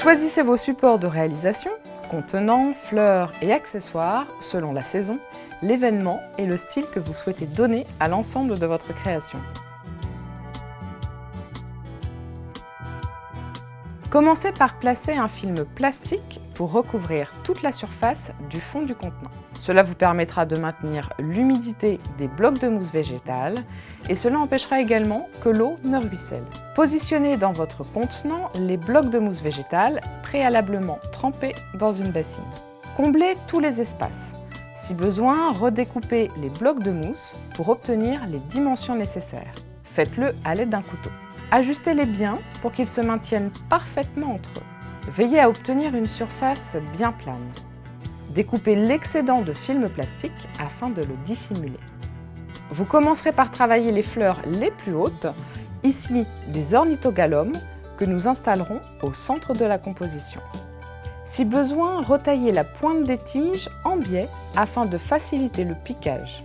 Choisissez vos supports de réalisation, contenants, fleurs et accessoires selon la saison, l'événement et le style que vous souhaitez donner à l'ensemble de votre création. Commencez par placer un film plastique pour recouvrir toute la surface du fond du contenant. Cela vous permettra de maintenir l'humidité des blocs de mousse végétale et cela empêchera également que l'eau ne ruisselle. Positionnez dans votre contenant les blocs de mousse végétale préalablement trempés dans une bassine. Comblez tous les espaces. Si besoin, redécoupez les blocs de mousse pour obtenir les dimensions nécessaires. Faites-le à l'aide d'un couteau. Ajustez-les bien pour qu'ils se maintiennent parfaitement entre eux. Veillez à obtenir une surface bien plane. Découpez l'excédent de film plastique afin de le dissimuler. Vous commencerez par travailler les fleurs les plus hautes, ici des ornithogalums que nous installerons au centre de la composition. Si besoin, retaillez la pointe des tiges en biais afin de faciliter le piquage.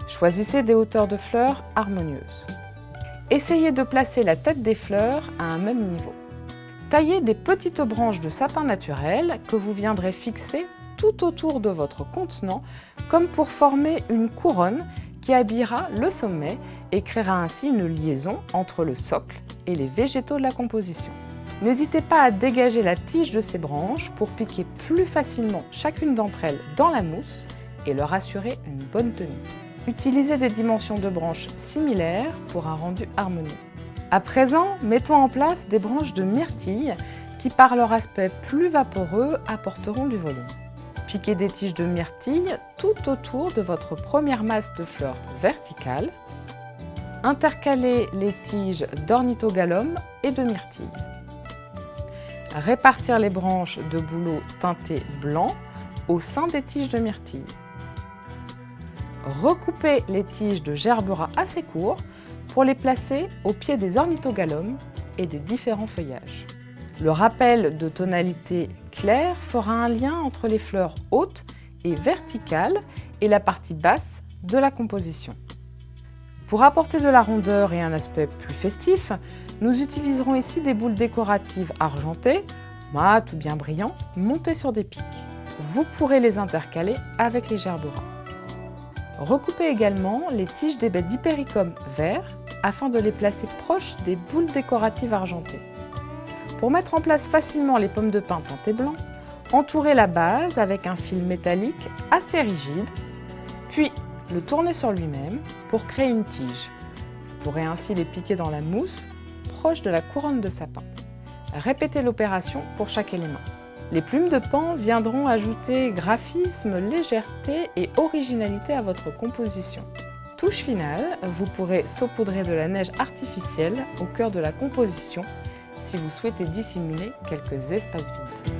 Choisissez des hauteurs de fleurs harmonieuses. Essayez de placer la tête des fleurs à un même niveau. Taillez des petites branches de sapin naturel que vous viendrez fixer tout autour de votre contenant, comme pour former une couronne qui habillera le sommet et créera ainsi une liaison entre le socle et les végétaux de la composition. N'hésitez pas à dégager la tige de ces branches pour piquer plus facilement chacune d'entre elles dans la mousse et leur assurer une bonne tenue. Utilisez des dimensions de branches similaires pour un rendu harmonieux. À présent, mettons en place des branches de myrtille qui, par leur aspect plus vaporeux, apporteront du volume. Piquez des tiges de myrtille tout autour de votre première masse de fleurs verticale. Intercalez les tiges d'ornithogalum et de myrtille. Répartir les branches de bouleau teinté blanc au sein des tiges de myrtille. Recoupez les tiges de gerbera assez courts pour les placer au pied des ornithogalums et des différents feuillages. Le rappel de tonalité claire fera un lien entre les fleurs hautes et verticales et la partie basse de la composition. Pour apporter de la rondeur et un aspect plus festif, nous utiliserons ici des boules décoratives argentées, mates ou bien brillantes, montées sur des pics. Vous pourrez les intercaler avec les gerberas. Recoupez également les tiges des baies d'hypericum vert afin de les placer proches des boules décoratives argentées. Pour mettre en place facilement les pommes de pin teintées blanc, entourez la base avec un fil métallique assez rigide, puis le tournez sur lui-même pour créer une tige. Vous pourrez ainsi les piquer dans la mousse proche de la couronne de sapin. Répétez l'opération pour chaque élément. Les plumes de pan viendront ajouter graphisme, légèreté et originalité à votre composition. Touche finale, vous pourrez saupoudrer de la neige artificielle au cœur de la composition si vous souhaitez dissimuler quelques espaces vides.